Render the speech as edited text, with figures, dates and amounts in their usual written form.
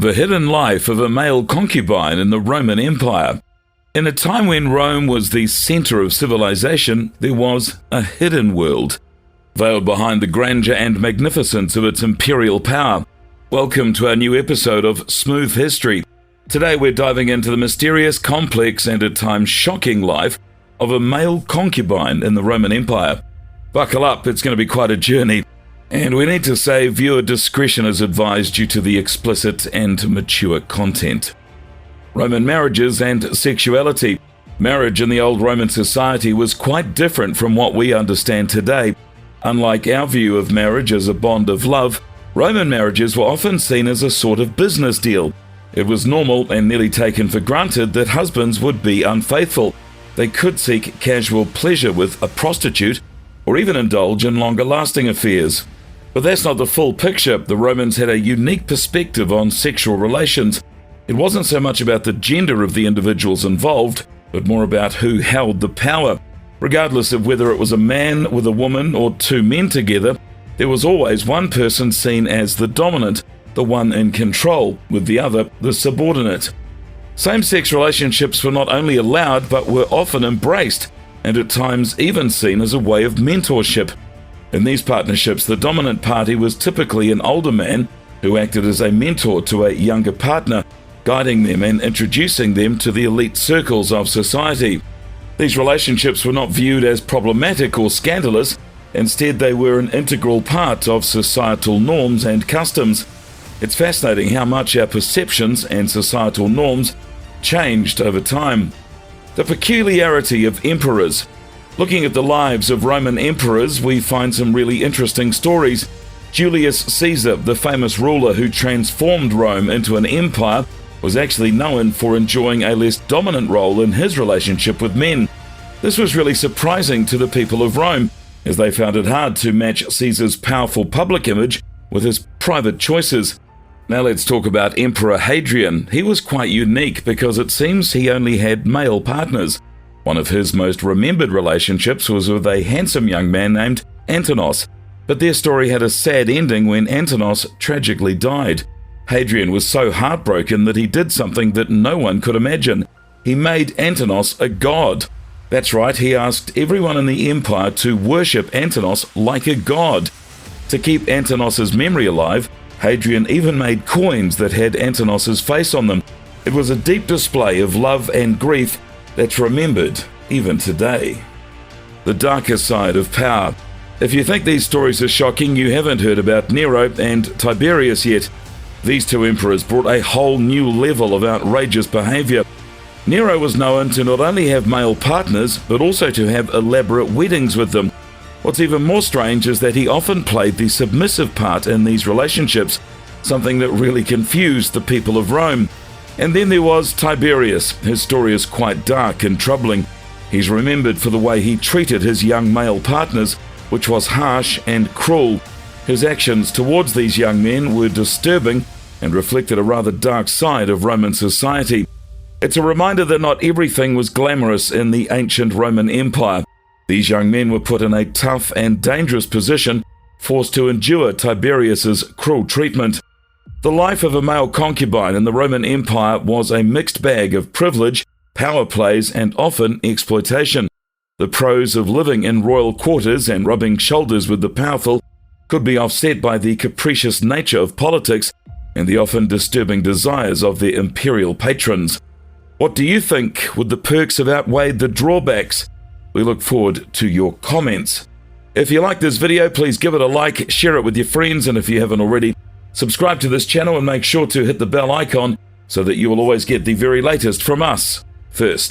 The hidden life of a male concubine in the Roman Empire. In a time when Rome was the center of civilization, there was a hidden world, veiled behind the grandeur and magnificence of its imperial power. Welcome to our new episode of Smooth History. Today we're diving into the mysterious, complex, and at times shocking life of a male concubine in the Roman Empire. Buckle up, it's going to be quite a journey. And we need to say viewer discretion is advised due to the explicit and mature content. Roman marriages and sexuality. Marriage in the old Roman society was quite different from what we understand today. Unlike our view of marriage as a bond of love, Roman marriages were often seen as a sort of business deal. It was normal and nearly taken for granted that husbands would be unfaithful. They could seek casual pleasure with a prostitute or even indulge in longer-lasting affairs. But that's not the full picture. The Romans had a unique perspective on sexual relations. It wasn't so much about the gender of the individuals involved, but more about who held the power. Regardless of whether it was a man with a woman or two men together, there was always one person seen as the dominant, the one in control, with the other the subordinate. Same-sex relationships were not only allowed, but were often embraced, and at times even seen as a way of mentorship. In these partnerships, the dominant party was typically an older man who acted as a mentor to a younger partner, guiding them and introducing them to the elite circles of society. These relationships were not viewed as problematic or scandalous. Instead, they were an integral part of societal norms and customs. It's fascinating how much our perceptions and societal norms changed over time. The peculiarity of emperors. Looking at the lives of Roman emperors, we find some really interesting stories. Julius Caesar, the famous ruler who transformed Rome into an empire, was actually known for enjoying a less dominant role in his relationship with men. This was really surprising to the people of Rome, as they found it hard to match Caesar's powerful public image with his private choices. Now let's talk about Emperor Hadrian. He was quite unique because it seems he only had male partners. One of his most remembered relationships was with a handsome young man named Antinos, but their story had a sad ending when Antinos tragically died. Hadrian was so heartbroken that he did something that no one could imagine. He made Antinos a god. That's right, he asked everyone in the empire to worship Antinos like a god. To keep Antinos' memory alive, Hadrian even made coins that had Antinos' face on them. It was a deep display of love and grief that's remembered even today. The darker side of power. If you think these stories are shocking, you haven't heard about Nero and Tiberius yet. These two emperors brought a whole new level of outrageous behavior. Nero was known to not only have male partners, but also to have elaborate weddings with them. What's even more strange is that he often played the submissive part in these relationships, something that really confused the people of Rome. And then there was Tiberius. His story is quite dark and troubling. He's remembered for the way he treated his young male partners, which was harsh and cruel. His actions towards these young men were disturbing and reflected a rather dark side of Roman society. It's a reminder that not everything was glamorous in the ancient Roman Empire. These young men were put in a tough and dangerous position, forced to endure Tiberius's cruel treatment. The life of a male concubine in the Roman Empire was a mixed bag of privilege, power plays, and often exploitation. The pros of living in royal quarters and rubbing shoulders with the powerful could be offset by the capricious nature of politics and the often disturbing desires of their imperial patrons. What do you think? Would the perks have outweighed the drawbacks? We look forward to your comments. If you like this video, please give it a like, share it with your friends, and if you haven't already, subscribe to this channel and make sure to hit the bell icon so that you will always get the very latest from us first.